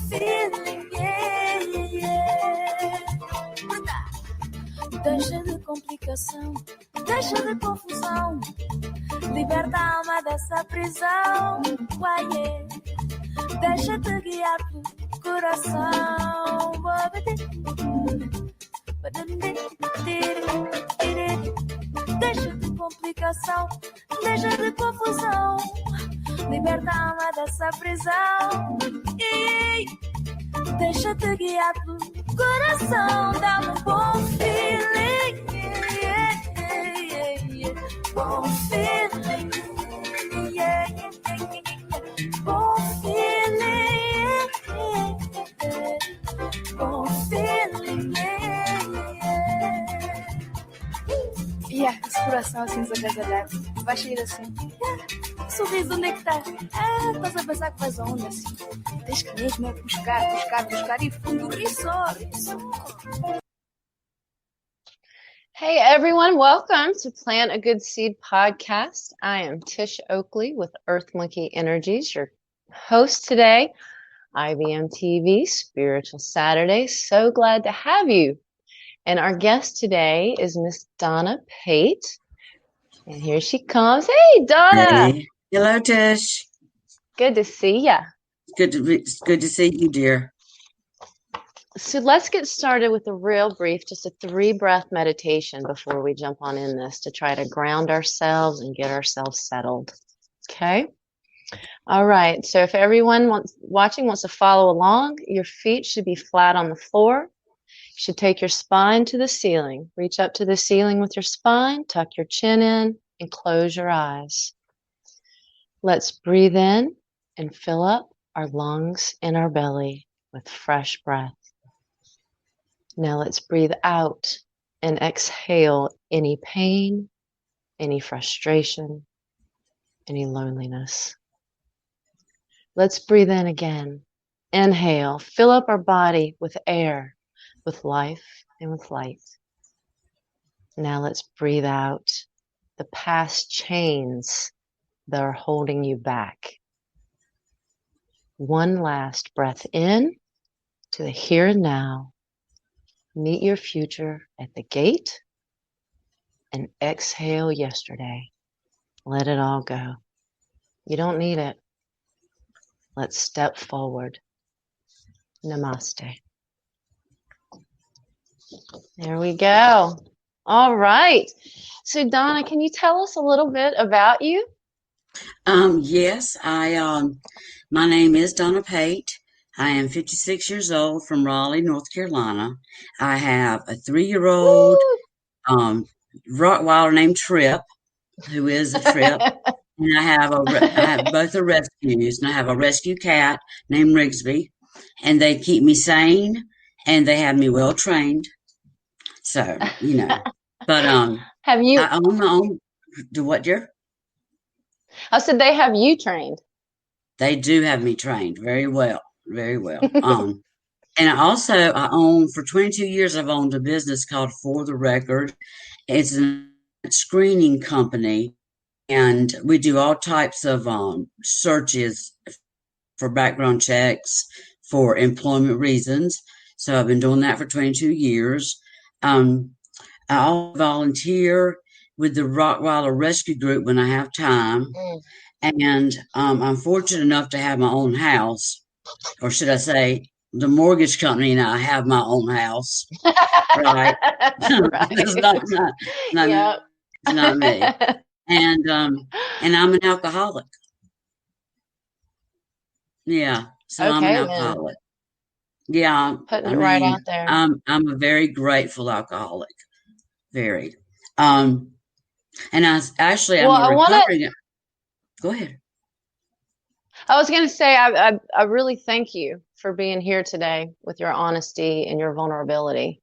feeling, yeah, yeah. Deixa de complicação, deixa de confusão. Liberta a alma dessa prisão, uai, yeah. Deixa-te guiar pelo coração. Deixa de complicação, deixa de confusão. Liberta a alma dessa prisão. Deixa-te guiar pelo coração. Dá-me um bom feeling. Bom feeling. Bom feeling. Bom feeling. Esse coração assim desacasalhado. Vai sair assim. Sorriso, onde é que estás? Estás a pensar que vais aonde assim? Tens que mesmo buscar e fundo. E só. Hey everyone, welcome to Plant a Good Seed podcast. I am Tish Oakley with Earth Monkey Energies, your host today, IBM TV, Spiritual Saturday. So glad to have you. And our guest today is Miss Donna Pate. And here she comes. Hey, Donna. Hey. Hello, Tish. Good to see ya. Good to see you, dear. So let's get started with a real brief, just a 3-breath meditation before we jump on in this to try to ground ourselves and get ourselves settled. Okay? All right. So if everyone watching wants to follow along, your feet should be flat on the floor. You should take your spine to the ceiling. Reach up to the ceiling with your spine, tuck your chin in, and close your eyes. Let's breathe in and fill up our lungs and our belly with fresh breath. Now let's breathe out and exhale any pain, any frustration, any loneliness. Let's breathe in again. Inhale, fill up our body with air, with life and with light. Now let's breathe out the past chains that are holding you back. One last breath in to the here and now. Meet your future at the gate and exhale yesterday. Let it all go. You don't need it. Let's step forward. Namaste. There we go. All right. So Donna, can you tell us a little bit about you? Yes, my name is Donna Pate. I am 56 years old from Raleigh, North Carolina. I have a 3-year-old Rottweiler named Trip, who is a Trip. And I have both are rescues, and I have a rescue cat named Rigsby, and they keep me sane, and they have me well trained. So, but have you? I own my own. Do what, dear? I said they have you trained. They do have me trained very well, very well. And I own for 22 years. I've owned a business called For the Record. It's a screening company. And we do all types of searches for background checks for employment reasons. So I've been doing that for 22 years. I also volunteer with the Rottweiler Rescue Group when I have time. And I'm fortunate enough to have my own house, or should I say, the mortgage company and I have my own house. Right? Right. It's not me. And I'm an alcoholic. Yeah, so Okay, I'm an alcoholic. Yeah, putting it right out there. I'm a very grateful alcoholic. Very. And I'm a recovering. Go ahead. I was going to say I really thank you for being here today with your honesty and your vulnerability.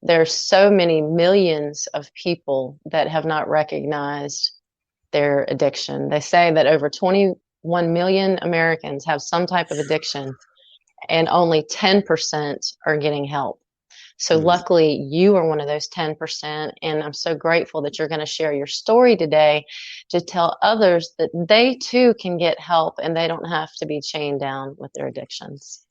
There's so many millions of people that have not recognized their addiction. They say that over 21 million Americans have some type of addiction and only 10% are getting help. So luckily you are one of those 10%. And I'm so grateful that you're going to share your story today to tell others that they too can get help and they don't have to be chained down with their addictions.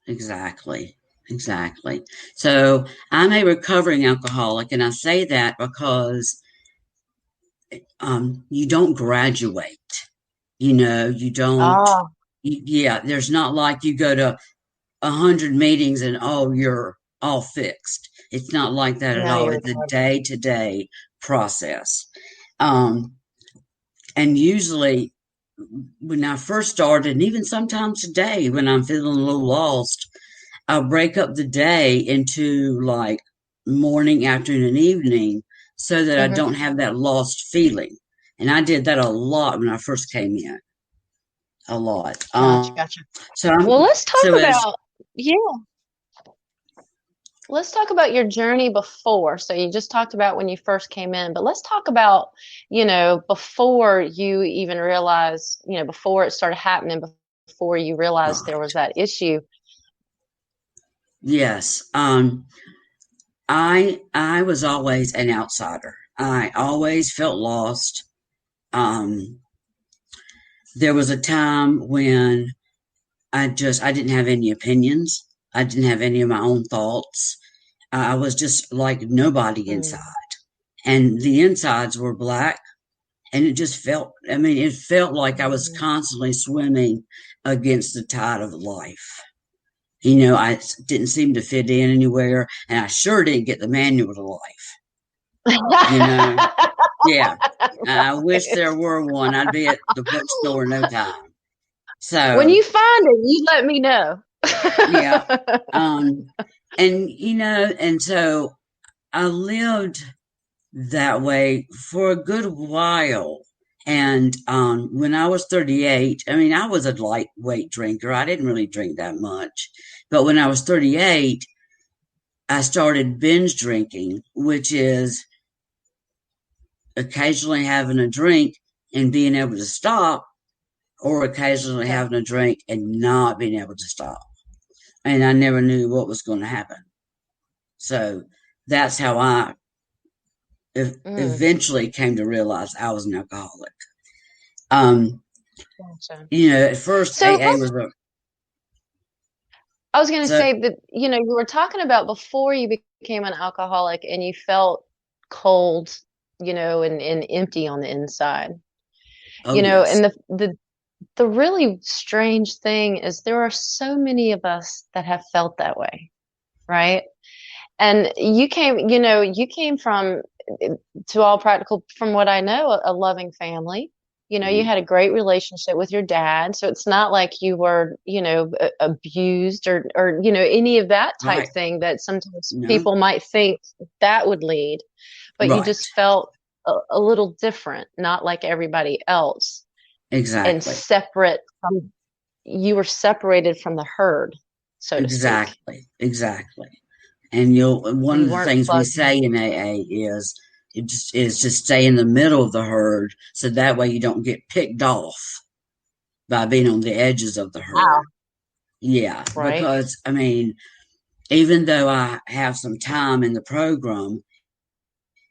Exactly. Exactly. So I'm a recovering alcoholic, and I say that because you don't graduate. You don't. Oh, Yeah, there's not like you go to 100 meetings and oh, you're all fixed. It's not like that at now all. you're It's a recovered. day to day process. Um, and usually, when I first started, and even sometimes today, when I'm feeling a little lost, I'll break up the day into like morning, afternoon, and evening so that I Hmm. don't have that lost feeling. And I did that a lot when I first came in, a lot. Gotcha, gotcha. So Well, I'm let's talk so as about, yeah, let's talk about your journey before. So you just talked about when you first came in, but let's talk about, before you even realized, before it started happening, before you realized there was right, that issue. yes. I was always an outsider. I always felt lost. Um, there was a time when I didn't have any opinions. I didn't have any of my own thoughts. I was just like nobody inside. Mm, And the insides were black. And it just felt, I mean, it felt like I was mhm. constantly swimming against the tide of life. I didn't seem to fit in anywhere. And I sure didn't get the manual to life. You know, yeah. I wish Right. there were one. I'd be at the bookstore in no time. When So, you find it, you let me know. yeah. Um, and so I lived that way for a good while. And when I was 38, I mean, I was a lightweight drinker. I didn't really drink that much. But when I was 38, I started binge drinking, which is occasionally having a drink and being able to stop, or occasionally Okay. having a drink and not being able to stop. And I never knew what was going to happen. So that's how I Mm, eventually came to realize I was an alcoholic. Um, gotcha. at first So AA was a I was going to so say that, you were talking about before you became an alcoholic and you felt cold, and empty on the inside, oh yes, and the really strange thing is there are so many of us that have felt that way, right? And you came from, to all practical, from what I know, a loving family. You mm, had a great relationship with your dad, so it's not like you were, abused or any of that type right, thing that sometimes no, people might think that would lead. But you right, just felt a little different, not like everybody else, and exactly, separate from, you were separated from the herd, so to speak. exactly. And one You of the weren't things we plugged say in. in AA is to stay in the middle of the herd, so that way you don't get picked off by being on the edges of the herd. Wow. Yeah, Right. because I mean, even though I have some time in the program,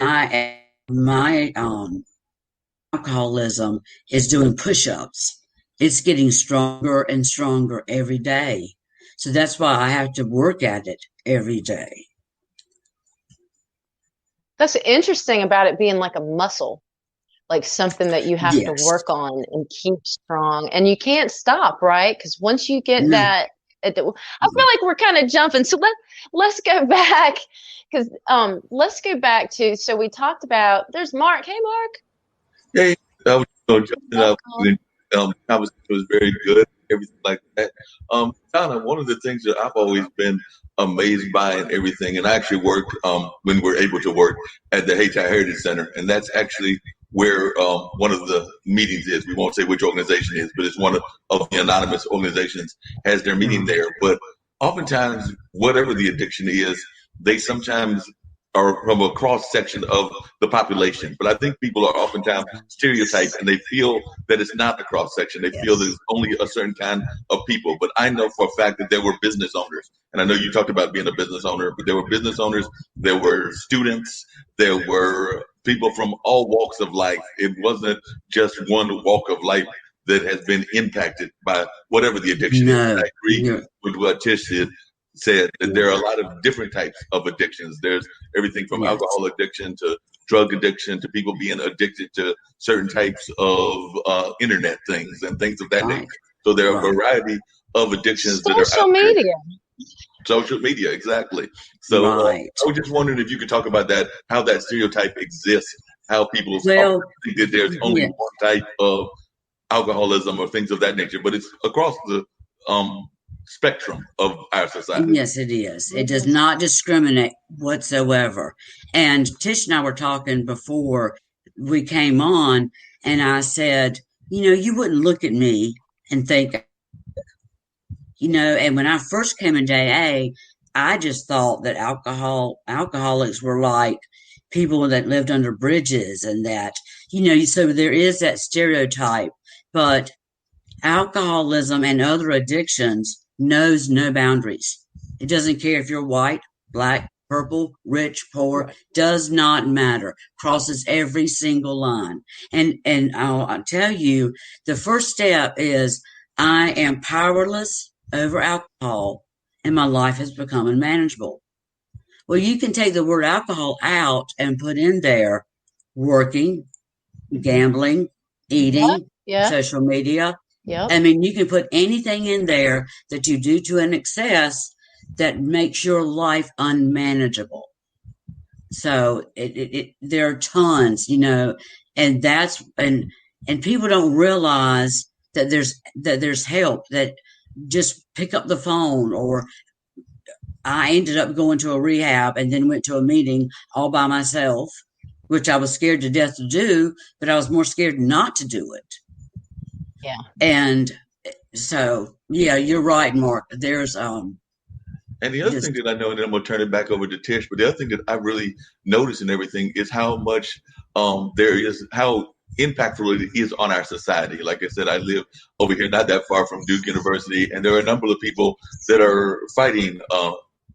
my alcoholism is doing push-ups. It's getting stronger and stronger every day. So that's why I have to work at it every day. That's interesting about it being like a muscle, like something that you have to Yes. work on and keep strong. And you can't stop, right? Because once you get No. that, I feel like we're kind of jumping. So let's go back, because let's go back to, so we talked about, there's Mark. Hey, Mark. Yeah, I was jumping up. Welcome. Conversation was very good, everything like that. Kind of one of the things that I've always been amazed by and everything, and I actually work when we're able to work at the Hayti Heritage Center, and that's actually where one of the meetings is. We won't say which organization it is, but it's one of the anonymous organizations has their meeting Right. there. But oftentimes, whatever the addiction is, they sometimes are from a cross section of the population. But I think people are oftentimes stereotyped and they feel that it's not a cross section. They feel that Yes. it's only a certain kind of people. But I know for a fact that there were business owners. And I know you talked about being a business owner, but there were business owners, there were students, there were people from all walks of life. It wasn't just one walk of life that has been impacted by whatever the addiction is. No. And I agree you're- with what Tish said that Yeah. there are a lot of different types of addictions. There's everything from Yes. alcohol addiction to drug addiction to people being addicted to certain types of internet things and things of that Right. nature. So there are a Right. variety of addictions that are Social out there. media. Social media, exactly. So Right. I was just wondering if you could talk about that, how that stereotype exists, how people Well, think that there's only yeah. one type of alcoholism or things of that nature, but it's across the spectrum of our society. Yes, it is. It does not discriminate whatsoever. And Tish and I were talking before we came on, and I said, you wouldn't look at me and think, and when I first came into AA, I just thought that alcoholics were like people that lived under bridges and that, so there is that stereotype, but alcoholism and other addictions knows no boundaries. It doesn't care if you're white, black, purple, rich, poor, does not matter. Crosses every single line. And I'll tell you, the first step is I am powerless over alcohol and my life has become unmanageable. Well, you can take the word alcohol out and put in there working, gambling, eating, Yeah. social media. Yep. I mean, you can put anything in there that you do to an excess that makes your life unmanageable. So there are tons, and that's and people don't realize that there's help, that just pick up the phone. Or I ended up going to a rehab and then went to a meeting all by myself, which I was scared to death to do, but I was more scared not to do it. Yeah. And so, yeah, you're right, Mark. There's And the other thing that I know, and then I'm going to turn it back over to Tish, but the other thing that I really notice in everything is how much how impactful it is on our society. Like I said, I live over here, not that far from Duke University, and there are a number of people that are fighting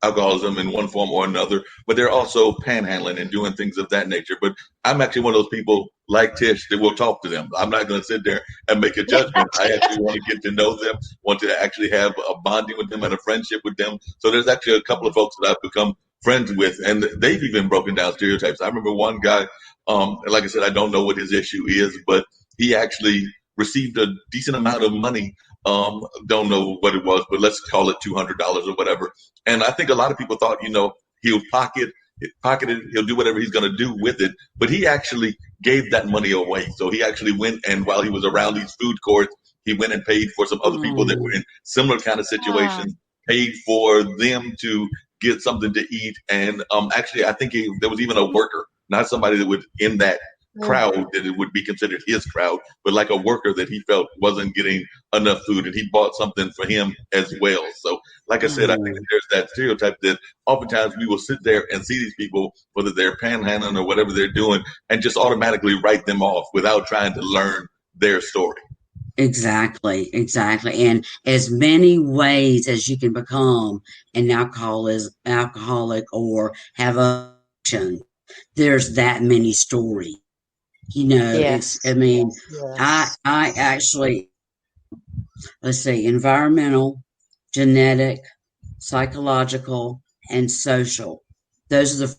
alcoholism in one form or another, but they're also panhandling and doing things of that nature. But I'm actually one of those people like Tish that will talk to them. I'm not going to sit there and make a judgment. I actually want to get to know them, want to actually have a bonding with them and a friendship with them. So there's actually a couple of folks that I've become friends with, and they've even broken down stereotypes. I remember one guy, like I said, I don't know what his issue is, but he actually received a decent amount of money. Don't know what it was, but let's call it $200 or whatever. And I think a lot of people thought, he'll pocket it, he'll do whatever he's going to do with it. But he actually gave that money away. So he actually went, and while he was around these food courts, he went and paid for some other people that were in similar kind of situations, paid for them to get something to eat. And actually, I think there was even a worker, not somebody that was in that crowd that it would be considered his crowd, but like a worker that he felt wasn't getting enough food, and he bought something for him as well. So like I said, I think that there's that stereotype that oftentimes we will sit there and see these people, whether they're panhandling or whatever they're doing, and just automatically write them off without trying to learn their story. Exactly. And as many ways as you can become an alcoholic or have addiction, there's that many stories. Yes. I actually, let's see, environmental, genetic, psychological, and social. Those are the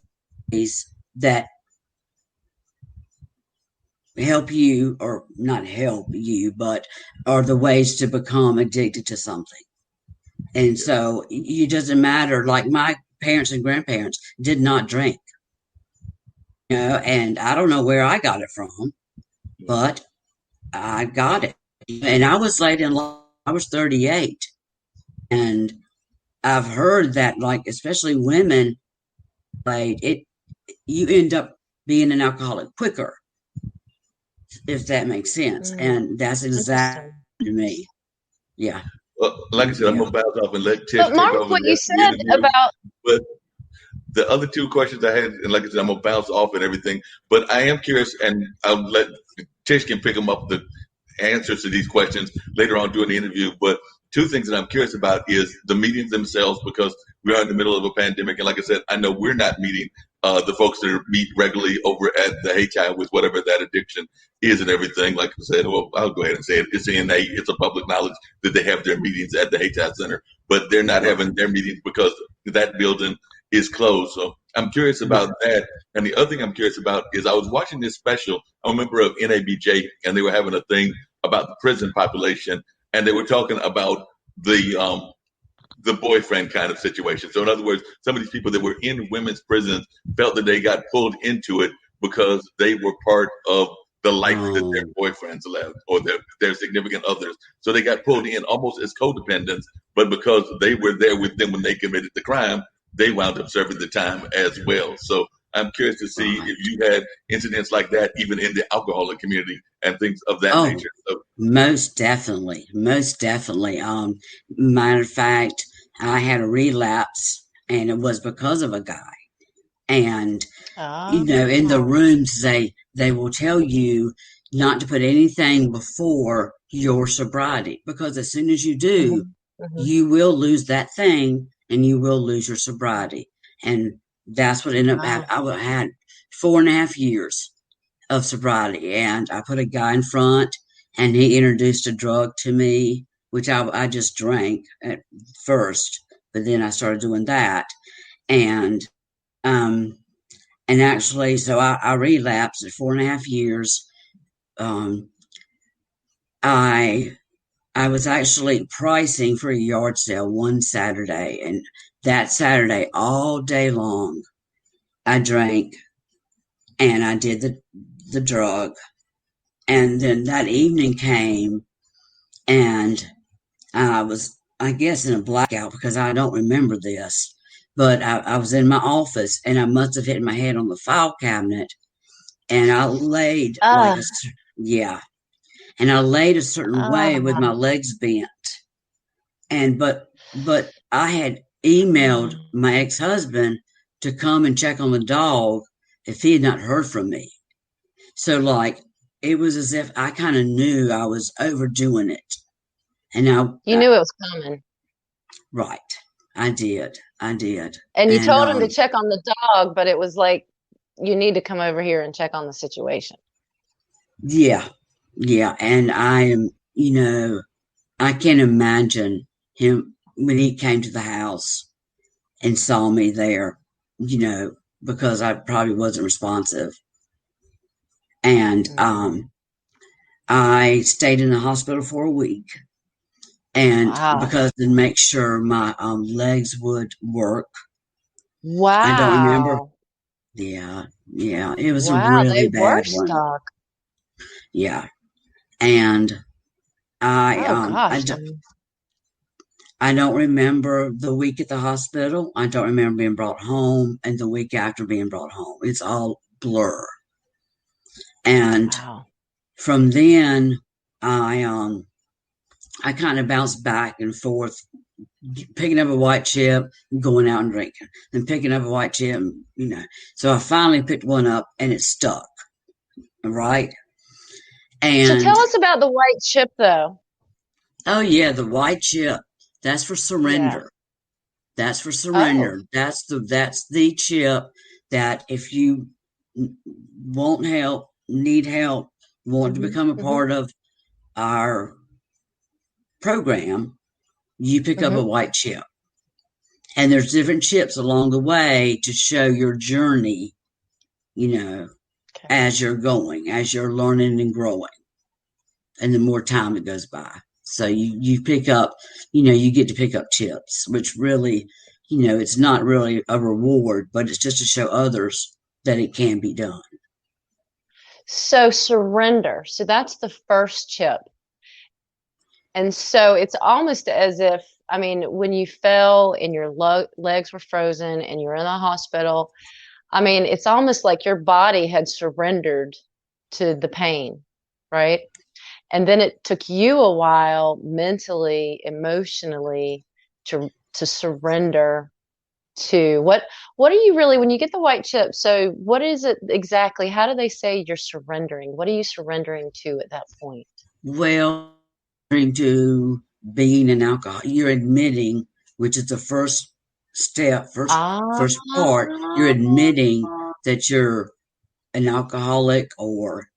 ways that help you, or not help you, but are the ways to become addicted to something. And so it doesn't matter. Like my parents and grandparents did not drink. And I don't know where I got it from, but I got it. And I was late in life. I was 38. And I've heard that, like, especially women, you end up being an alcoholic quicker, if that makes sense. And that's exactly to me. Yeah. Well, like I said, I'm going to bounce off and let Tish But Mark, take over. what you said about But the other two questions I had, and like I said, I'm going to bounce off and everything, but I am curious, and I'll let Tish can pick them up, the answers to these questions later on during the interview. But two things that I'm curious about is the meetings themselves, because we are in the middle of a pandemic. And like I said, I know we're not meeting the folks that meet regularly over at the Hayti with whatever that addiction is and everything. Like I said, well, I'll go ahead and say it. It's NA. It's a public knowledge that they have their meetings at the Hayti Center, but they're not having their meetings because that building is closed. So I'm curious about that. And the other thing I'm curious about is I was watching this special. I'm a member of NABJ, and they were having a thing about the prison population, and they were talking about the boyfriend kind of situation. So in other words, some of these people that were in women's prisons felt that they got pulled into it because they were part of the life that their boyfriends led or their significant others. So they got pulled in almost as codependents, but because they were there with them when they committed the crime, they wound up serving the time as well. So I'm curious to see if you had incidents like that, even in the alcoholic community and things of that nature. So, most definitely. Most definitely. Matter of fact, I had a relapse, and it was because of a guy. And, in the rooms, they will tell you not to put anything before your sobriety, because as soon as you do, you will lose that thing and you will lose your sobriety. And that's what ended up happening. I had 4.5 years of sobriety, and I put a guy in front, and he introduced a drug to me, which I just drank at first, but then I started doing that. And actually, so I relapsed at 4.5 years. I was actually pricing for a yard sale one Saturday, and that Saturday, all day long, I drank and I did the drug. And then that evening came, and I was, I guess, in a blackout because I don't remember this. But I was in my office, and I must have hit my head on the file cabinet, and I laid and I laid a certain way with my legs bent. And but I had emailed my ex-husband to come and check on the dog if he had not heard from me. So it was as if I kind of knew I was overdoing it. And you knew it was coming. Right. I did. And you told him to check on the dog, but it was like, you need to come over here and check on the situation. Yeah. And I am, I can imagine him when he came to the house and saw me there, because I probably wasn't responsive. And I stayed in the hospital for a week, and because to make sure my legs would work. Wow. I don't remember. Yeah. It was a really bad one. Stuck. Yeah. And I don't remember the week at the hospital. I don't remember being brought home and the week after being brought home. It's all blur. And from then I kind of bounced back and forth, picking up a white chip, going out and drinking, then picking up a white chip, So I finally picked one up, and it stuck. Right? And so tell us about the white chip, though. Oh yeah, the white chip. That's for surrender. Yeah. That's for surrender. That's the chip that if you want help, need help, want to become a part of our program, you pick up a white chip. And there's different chips along the way to show your journey, as you're going, as you're learning and growing. And the more time it goes by. So you pick up, you get to pick up chips, which really, it's not really a reward, but it's just to show others that it can be done. So surrender. So that's the first chip. And so it's almost as if, when you fell and your legs were frozen and you're in the hospital, it's almost like your body had surrendered to the pain, right? And then it took you a while mentally, emotionally to surrender to what are you really, when you get the white chip, so what is it exactly? How do they say you're surrendering? What are you surrendering to at that point? Well, to being an alcoholic, you're admitting, which is the first step, Ah, first part, you're admitting that you're an alcoholic or,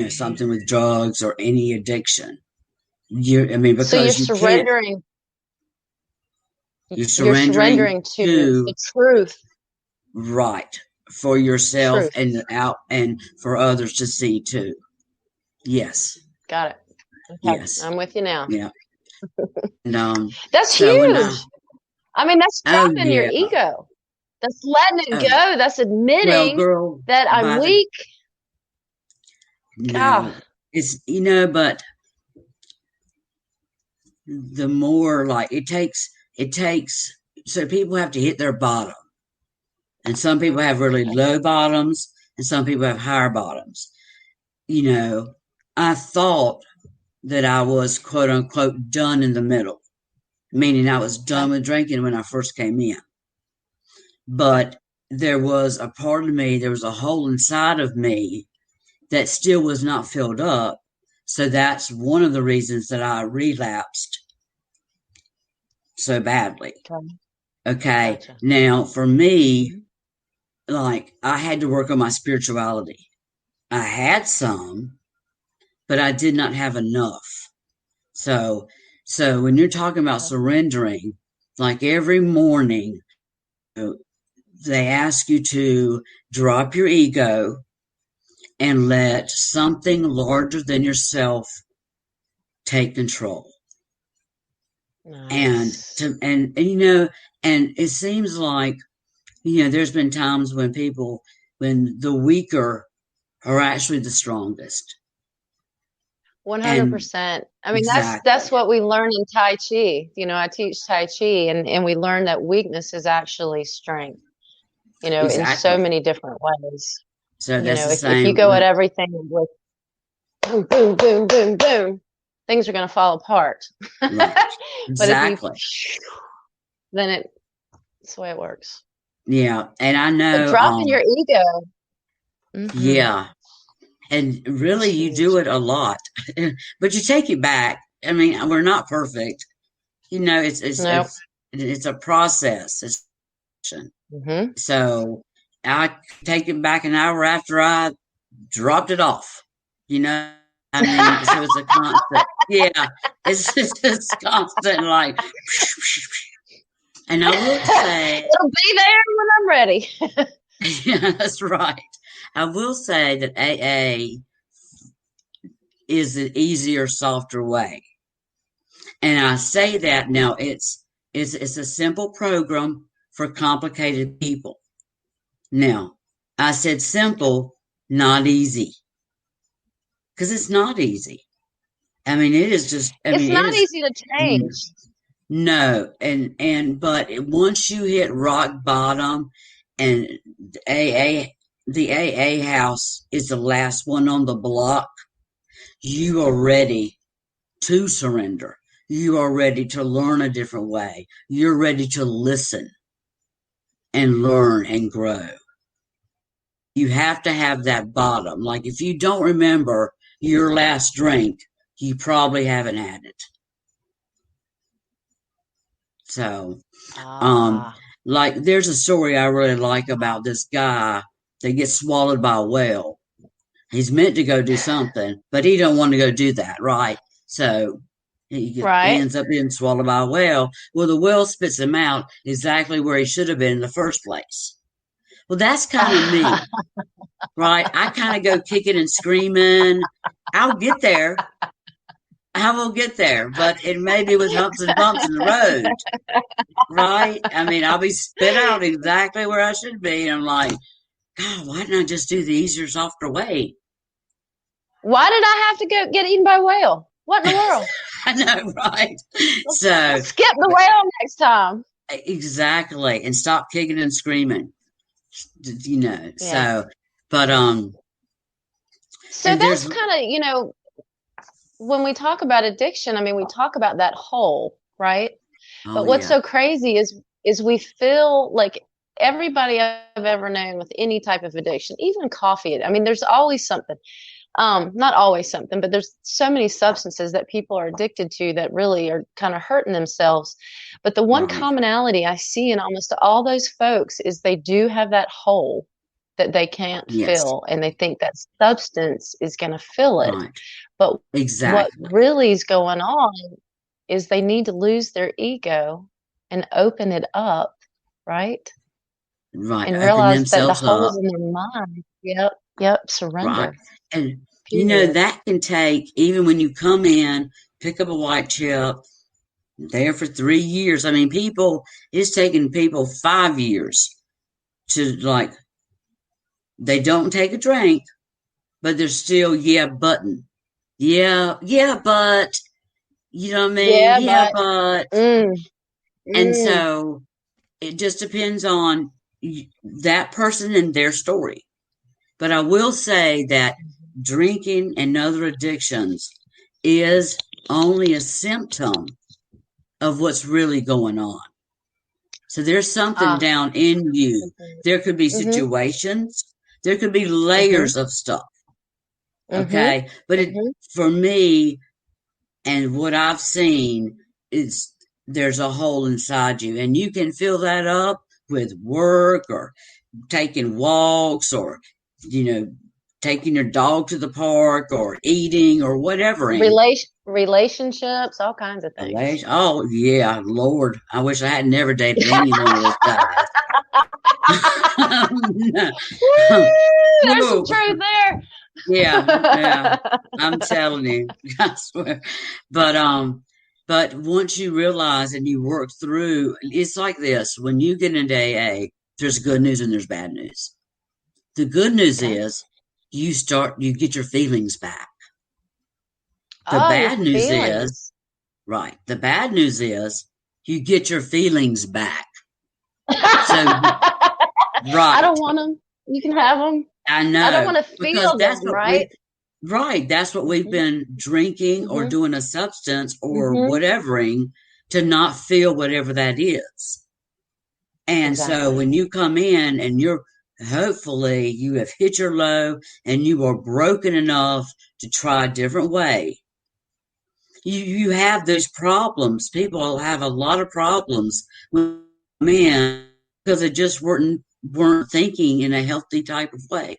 something with drugs or any addiction. so you're Because you can't, surrendering. you're You're surrendering surrendering to to the truth. right for yourself Truth. and for others to see too. Yes. Got it. Okay, Yes. I'm with you now. Yeah. And That's so when huge. I mean, that's oh dropping your yeah. ego. That's letting it Oh, go. That's well, admitting girl, that I'm by the weak. no, God. it's but the more like it takes so people have to hit their bottom, and some people have really low bottoms, and some people have higher bottoms. I thought that I was quote unquote done in the middle, meaning I was done with drinking when I first came in. But there was a part of me, there was a hole inside of me that still was not filled up. So that's one of the reasons that I relapsed so badly. Okay. Gotcha. Now, for me, like I had to work on my spirituality. I had some, but I did not have enough. So when you're talking about surrendering, like every morning, they ask you to drop your ego and let something larger than yourself take control. Nice. And it seems like there's been times when the weaker are actually the strongest. 100%. I mean, Exactly. that's what we learn in Tai Chi. I teach Tai Chi, and we learn that weakness is actually strength, in so Exactly. many different ways. So that's the same. If you go at everything with boom, boom, boom, boom, boom, things are going to fall apart. Right. Exactly. But then it's the way it works. Yeah. And I know. But dropping your ego. Mm-hmm. Yeah. And really, you do it a lot, but you take it back. I mean, we're not perfect. It's a process. Mm-hmm. So I take it back an hour after I dropped it off. So it's a constant. Yeah, it's constant. Like, and I will say, it'll be there when I'm ready. Yeah, that's right. I will say that AA is an easier, softer way. And I say that now it's a simple program for complicated people. Now, I said simple, not easy. Because it's not easy. I mean, it is just it's not easy to change. No. But once you hit rock bottom and the AA house is the last one on the block, you are ready to surrender. You are ready to learn a different way. You're ready to listen and learn and grow. You have to have that bottom. Like if you don't remember your last drink, you probably haven't had it. So, like there's a story I really like about this guy that gets swallowed by a whale. He's meant to go do something, but he don't want to go do that, right? So he ends up being swallowed by a whale. Well, the whale spits him out exactly where he should have been in the first place. Well, that's kind of me, right? I kind of go kicking and screaming. I'll get there. I will get there, but it may be with humps and bumps in the road, right? I mean, I'll be spit out exactly where I should be. And I'm like, God, why didn't I just do the easier, softer way? Why did I have to go get eaten by a whale? What in the world? I know, right? So skip the whale next time. Exactly, and stop kicking and screaming. Yeah. So, but So that's kind of when we talk about addiction, I mean, we talk about that hole, right? But what's so crazy is we feel like everybody I've ever known with any type of addiction, even coffee. I mean, there's always something. Not always something, but there's so many substances that people are addicted to that really are kind of hurting themselves. But the one Right. commonality I see in almost all those folks is they do have that hole that they can't Yes. fill, and they think that substance is going to fill it. Right. But what Exactly. really is going on is they need to lose their ego and open it up, right? Right. And Open realize that the themselves up. holes in their mind, yep, Right. surrender, And period. that can take, even when you come in, pick up a white chip, there for 3 years. I mean, it's taking people 5 years to like, they don't take a drink, but they're still, yeah, button. Yeah, but, you know what I mean? Yeah, Yeah, but but. mm, And mm. so it just depends on that person and their story. But I will say that drinking and other addictions is only a symptom of what's really going on. So there's something Ah, down in you. There could be mm-hmm, situations, there could be mm-hmm, layers of stuff. mm-hmm, Okay. But mm-hmm. for me and what I've seen is there's a hole inside you, and you can fill that up with work or taking walks or, you know, taking your dog to the park or eating or whatevering. Relationships, all kinds of things. Oh yeah, Lord, I wish I had never dated any one of those guys. Woo, there's some Whew. truth there. Yeah, I'm telling you, I swear. But once you realize and you work through, it's like this: when you get into AA, there's good news and there's bad news. The good news Okay. is you get your feelings back. The Oh, your bad news is, feelings. right, the bad news is you get your feelings back. So, I right, don't want them. You can have them. I I don't know, want to because feel them, right? that's what we've Mm-hmm, been drinking or mm-hmm, doing a substance or mm-hmm. whatevering to not feel whatever that is. And so Exactly. when you come in and hopefully you have hit your low and you are broken enough to try a different way. You have those problems. People have a lot of problems with men because they just weren't thinking in a healthy type of way.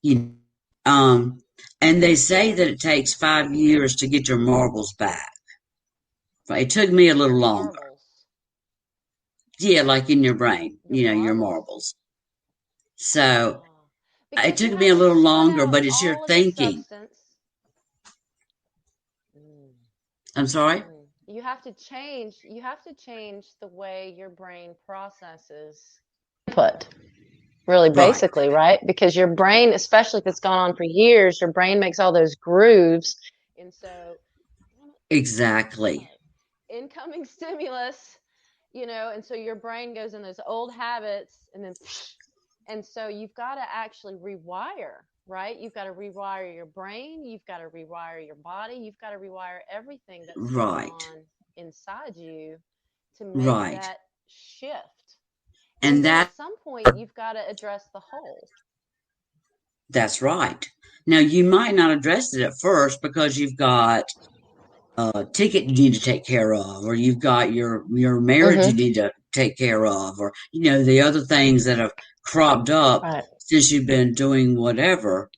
You and they say that it takes 5 years to get your marbles back. It took me a little longer. Marbles. Yeah, like in your brain, Your your marbles. marbles. So Oh, it because you took me have a to little shut longer, out but it's your all of the thinking. substance. Mm, I'm sorry? You have to change. You have to change the way your brain processes input. Really, Right. basically, right? Because your brain, especially if it's gone on for years, your brain makes all those grooves, and so Exactly. incoming stimulus, and so your brain goes in those old habits, and so you've got to actually rewire, right? You've got to rewire your brain, you've got to rewire your body, you've got to rewire everything that's going Right. on inside you to make Right. that shift. And And then at some point, you've got to address the whole. that's right. Now you might not address it at first because you've got a ticket you need to take care of, or you've got your marriage you Mm-hmm. need to take care of, or the other things that have cropped up Right. since you've been doing whatever.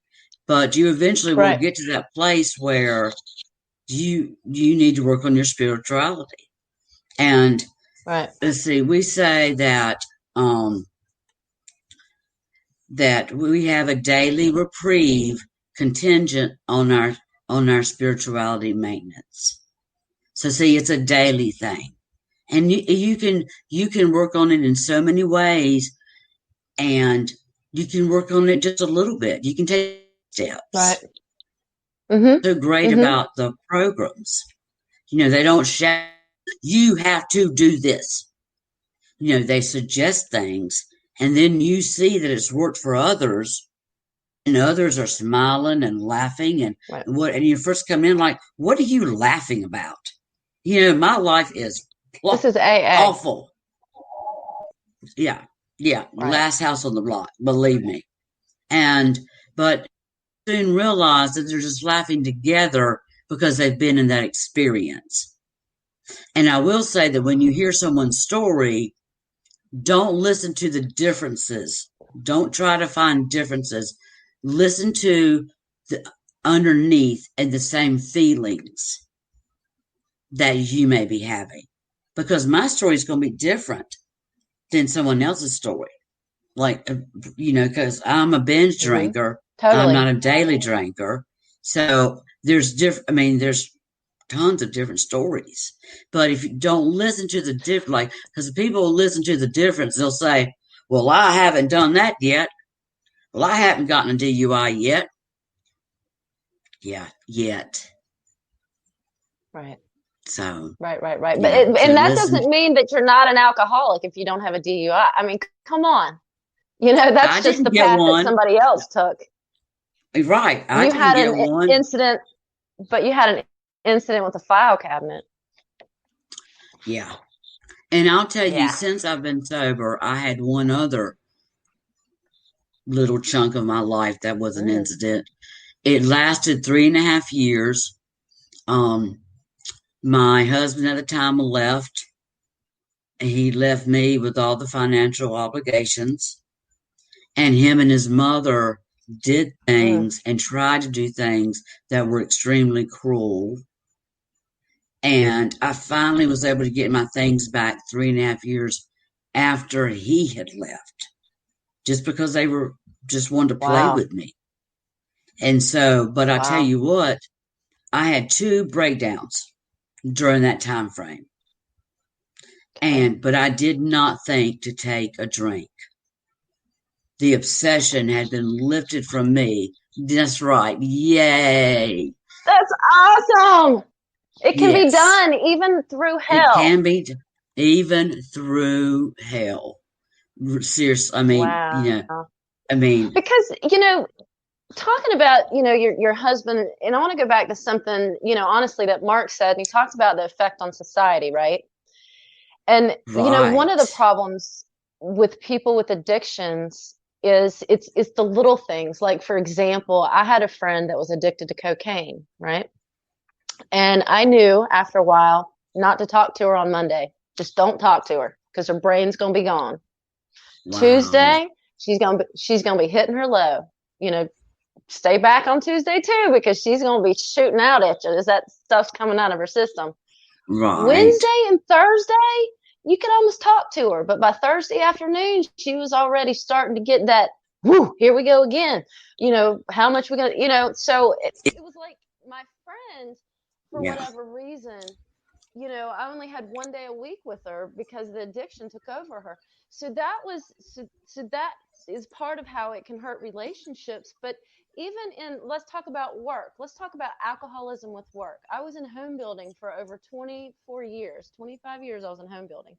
But you eventually will Right. get to that place where you need to work on your spirituality. And Right. let's see, we say that we have a daily reprieve contingent on our spirituality maintenance. So see, it's a daily thing. And you can work on it in so many ways, and you can work on it just a little bit. You can take Right. steps. Mm-hmm. So great Mm-hmm. about the programs. They don't shout, you have to do this. They suggest things, and then you see that it's worked for others, and others are smiling and laughing, and Right. and you first come in like, what are you laughing about? My life is This is AA. awful. Yeah, Right. last house on the block, believe me. But soon realize that they're just laughing together because they've been in that experience. And I will say that when you hear someone's story, don't listen to the differences. Don't try to find differences. Listen to the underneath and the same feelings that you may be having. Because my story is going to be different than someone else's story. Like, because I'm a binge drinker. Totally. I'm not a daily drinker. So there's there's tons of different stories. But if you don't listen to the different, because people will listen to the difference, they'll say, well, I haven't done that yet. Well, I haven't gotten a DUI yet. Yeah, yet. Right. So. Right. Yeah, But and that doesn't mean that you're not an alcoholic if you don't have a DUI. I mean, come on. That's just the path that somebody else took. Right. You had an incident, but you had an incident with a file cabinet. Yeah. And I'll tell you, since I've been sober, I had one other little chunk of my life that was an incident. It lasted 3.5 years. My husband at the time left. He left me with all the financial obligations. And him and his mother did things and tried to do things that were extremely cruel. And I finally was able to get my things back 3.5 years after he had left, just because they just wanted to play with me. And so, but I tell you what, I had 2 breakdowns during that time frame. But I did not think to take a drink. The obsession had been lifted from me. That's right. Yay. That's awesome. It can be done even through hell. It can be even through hell. Seriously. I mean, because, talking about, your husband, and I want to go back to something, honestly, that Mark said, and he talked about the effect on society, right? And, one of the problems with people with addictions is it's the little things. Like, for example, I had a friend that was addicted to cocaine, right? And I knew after a while not to talk to her on Monday. Just don't talk to her because her brain's going to be gone. Wow. Tuesday, she's going to be hitting her low. Stay back on Tuesday too, because she's going to be shooting out at you as that stuff's coming out of her system. Right. Wednesday and Thursday, you could almost talk to her, but by Thursday afternoon, she was already starting to get that, whoo, here we go again. How much we got, so it was like my friend, for whatever reason, I only had 1 day a week with her because the addiction took over her. So that is part of how it can hurt relationships. But even let's talk about work. Let's talk about alcoholism with work. I was in home building for over 24 years, 25 years I was in home building.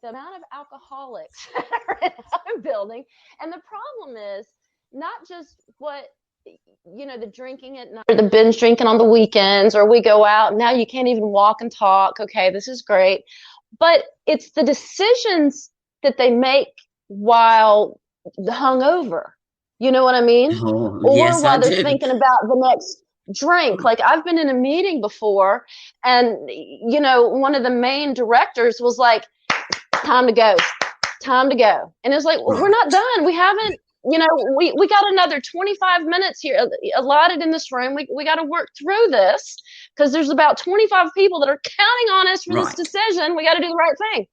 The amount of alcoholics that are in home building. And the problem is not just the drinking at night, or the binge drinking on the weekends, or we go out, now you can't even walk and talk. Okay, this is great. But it's the decisions that they make while hungover. You know what I mean? Oh, or yes, while I they're do. thinking about the next drink. Like, I've been in a meeting before, and one of the main directors was like, time to go. And it's like, well, we're not done. We haven't, we got another 25 minutes here allotted in this room. We got to work through this because there's about 25 people that are counting on us for this decision. We got to do the right thing.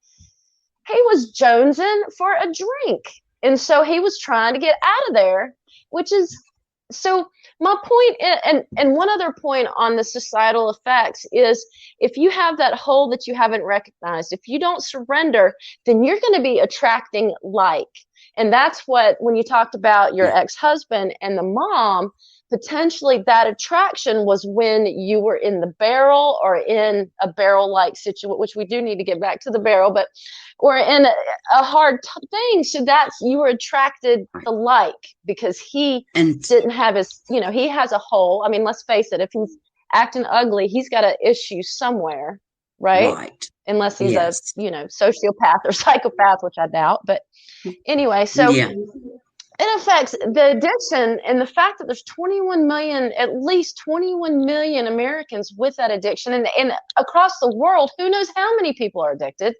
He was jonesing for a drink. And so he was trying to get out of there, which is, so my point, and one other point on the societal effects is, if you have that hole that you haven't recognized, if you don't surrender, then you're going to be attracting like. And that's what, when you talked about your ex-husband and the mom, potentially that attraction was when you were in the barrel, or in a barrel-like situation, which we do need to get back to the barrel, but or in a hard thing. So you were attracted to like, because he didn't have his, he has a hole. I mean, let's face it, if he's acting ugly, he's got an issue somewhere, right? Unless he's a, sociopath or psychopath, which I doubt. But anyway, so It affects the addiction, and the fact that there's 21 million, at least 21 million Americans with that addiction, and across the world, who knows how many people are addicted.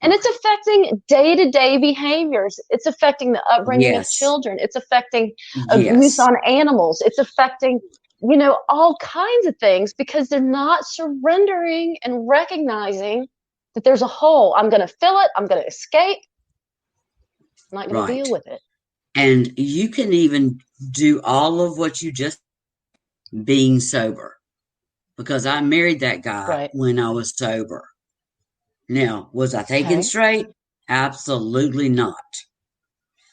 And it's affecting day-to-day behaviors. It's affecting the upbringing of Yes. children. It's affecting abuse Yes. on animals. It's affecting, all kinds of things, because they're not surrendering and recognizing that there's a hole. I'm going to fill it. I'm going to escape. I'm not going to Right. deal with it. And you can even do all of what you just being sober, because I married that guy Right. when I was sober. Now, was I thinking Okay. straight? Absolutely not.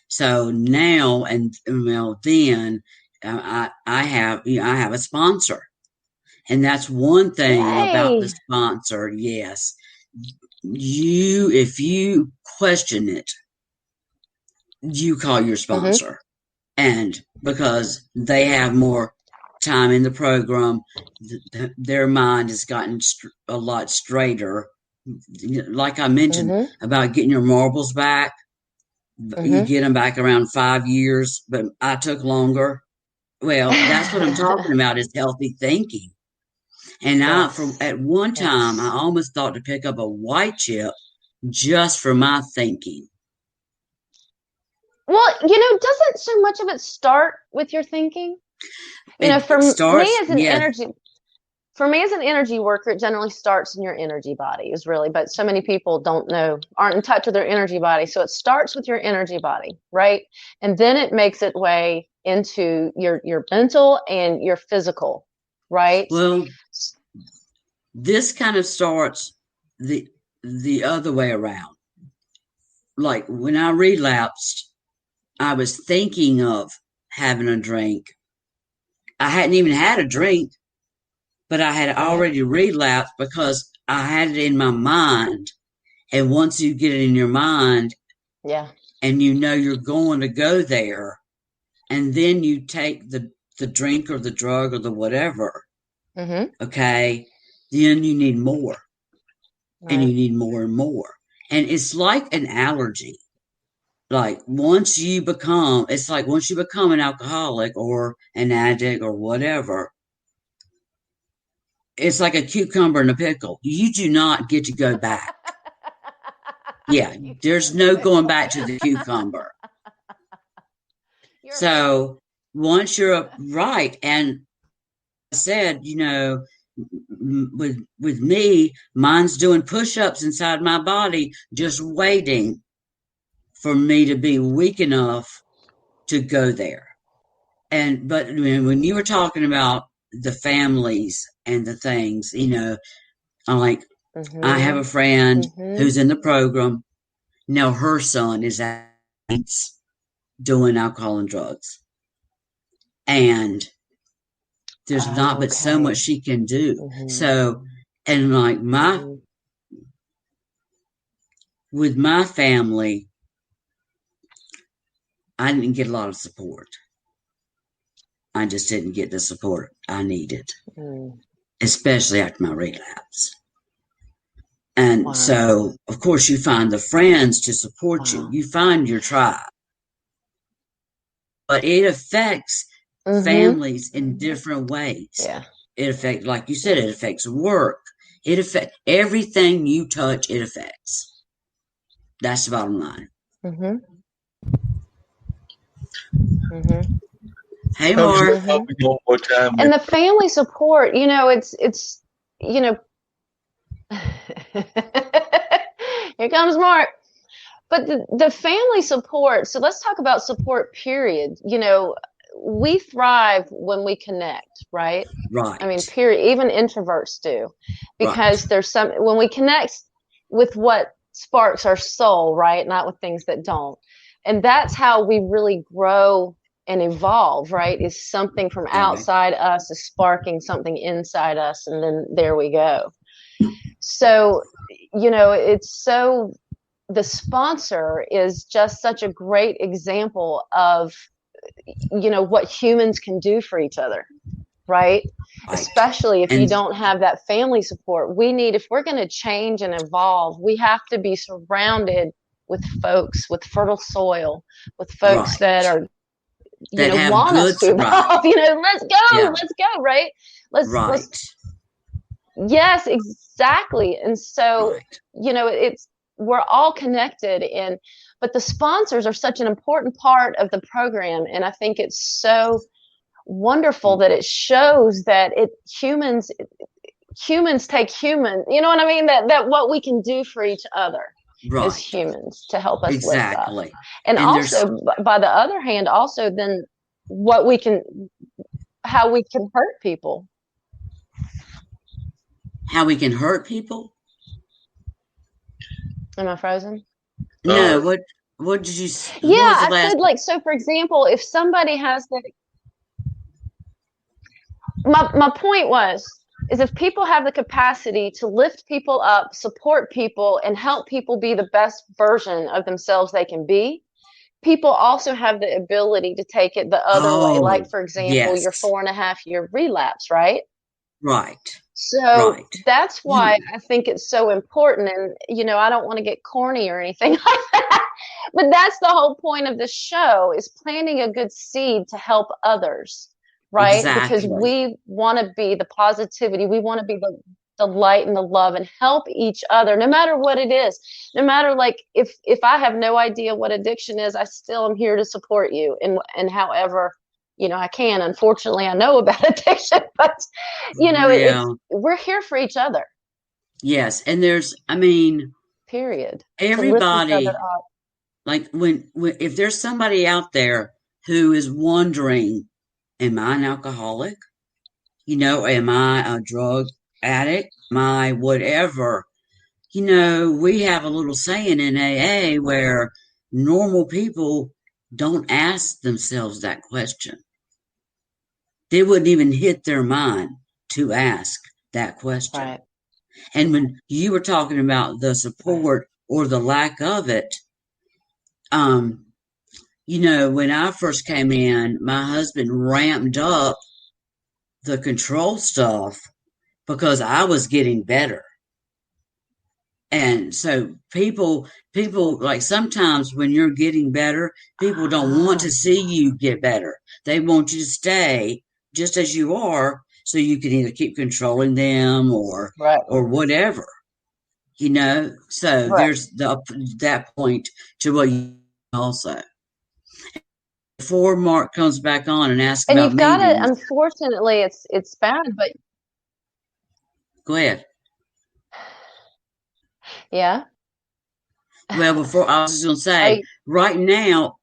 So now, and well, then I have a sponsor, and that's one thing about the Yay. sponsor. Yes, if you question it, you call your sponsor, and because they have more time in the program, their mind has gotten a lot straighter. Like I mentioned about getting your marbles back, you get them back around 5 years, but I took longer. Well, that's what I'm talking about, is healthy thinking. And Yes. at one time, I Yes. almost thought to pick up a white chip just for my thinking. Well, doesn't so much of it start with your thinking? For me starts, as an yes, energy worker, it generally starts in your energy body, but so many people aren't in touch with their energy body. So it starts with your energy body, right? And then it makes its way into your mental and your physical, right? well, this kind of starts the other way around. Like when I relapsed, I was thinking of having a drink. I hadn't even had a drink, but I had already relapsed because I had it in my mind. And once you get it in your mind, Yeah. and you're going to go there, and then you take the drink or the drug or the whatever, okay, then you need more. Right. And you need more and more. And it's like an allergy. Like once you become an alcoholic or an addict or whatever, it's like a cucumber and a pickle. You do not get to go back. Yeah, there's no going back to the cucumber. So once you're right, and I said, with me, mine's doing push-ups inside my body, just waiting for me to be weak enough to go there. But when you were talking about the families and the things, I'm like, I have a friend who's in the program. Now her son is doing alcohol and drugs. And there's not but so much she can do. So, and like with my family, I didn't get a lot of support. I just didn't get the support I needed, especially after my relapse. And so, of course, you find the friends to support you. You find your tribe. But it affects families in different ways. Yeah. It affects, like you said, it affects work. It affects everything you touch, it affects. That's the bottom line. Hey, Mark. One more time. And the family support, it's here comes Mark. But the family support, so let's talk about support, period. We thrive when we connect, right? Right. I mean, period. Even introverts do, because there's when we connect with what sparks our soul, right? Not with things that don't. And that's how we really grow and evolve, right? Is something from outside us is sparking something inside us, and then there we go. So, the sponsor is just such a great example of, what humans can do for each other, right? Especially if you don't have that family support. If we're going to change and evolve, we have to be surrounded with folks with fertile soil, with folks that are that have want us good to right. evolve. Let's Yeah. go, right? Let's Right. yes, exactly. And so, Right. we're all connected but the sponsors are such an important part of the program. And I think it's so wonderful that it shows that humans take human, you know what I mean? That what we can do for each other as Right. humans to help us lift up. Exactly. And And there's also, by the other hand, also then how we can hurt people. how we can hurt people. Am I frozen? No, what did you? Yeah, What was the I last? said, so for example, if somebody has my point is if people have the capacity to lift people up, support people, and help people be the best version of themselves they can be, people also have the ability to take it the other way. Like, for example, your yes. 4.5-year relapse, right? Right. So Right. that's why I think it's so important. And, I don't want to get corny or anything like that, but that's the whole point of the show, is planting a good seed to help others, right? Because Exactly. we want to be the positivity. We want to be the light and the love and help each other, no matter what it is. No matter, like, if I have no idea what addiction is, I still am here to support you. And however, I can. Unfortunately, I know about addiction, but Yeah. we're here for each other. Yes, and there's, Period. everybody, To lift each other up. like when if there's somebody out there who is wondering, am I an alcoholic? Am I a drug addict? Am I whatever? We have a little saying in AA where normal people don't ask themselves that question. They wouldn't even hit their mind to ask that question. Right. And when you were talking about the support or the lack of it, when I first came in, my husband ramped up the control stuff because I was getting better. And so people like, sometimes when you're getting better, people don't want to see you get better. They want you to stay just as you are, so you can either keep controlling them or whatever. So there's that point to what you also. Before Mark comes back on and asks And about you've got meetings, to, unfortunately, it's bad, but go ahead. yeah. Well, before I was just going to say, right now,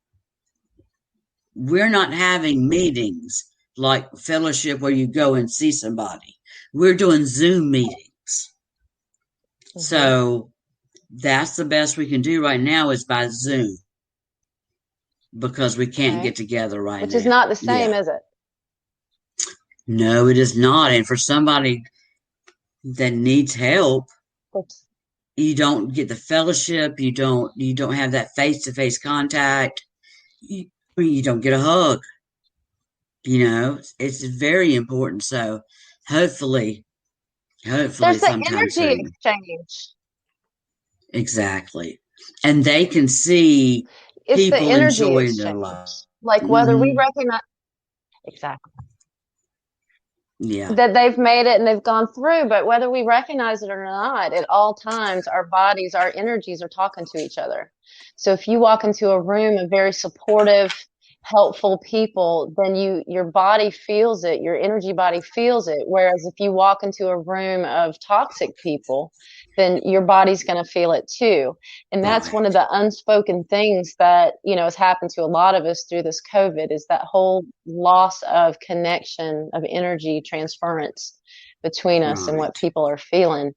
we're not having meetings like fellowship where you go and see somebody. We're doing Zoom meetings. So that's the best we can do right now, is by Zoom, because we can't get together right now. Which is not the same, is it? No, it is not. And for somebody that needs help, you don't get the fellowship. You don't have that face-to-face contact. You don't get a hug. It's very important. So hopefully There's the sometime energy soon. exchange. Exactly. And they can see It's the people energy enjoying exchange. their life. Like, whether we recognize that they've made it and they've gone through, but whether we recognize it or not, at all times, our bodies, our energies are talking to each other. So if you walk into a room of very supportive, helpful people, then your body feels it, your energy body feels it. Whereas if you walk into a room of toxic people, then your body's going to feel it too. And that's one of the unspoken things that, has happened to a lot of us through this COVID, is that whole loss of connection, of energy transference between us and what people are feeling.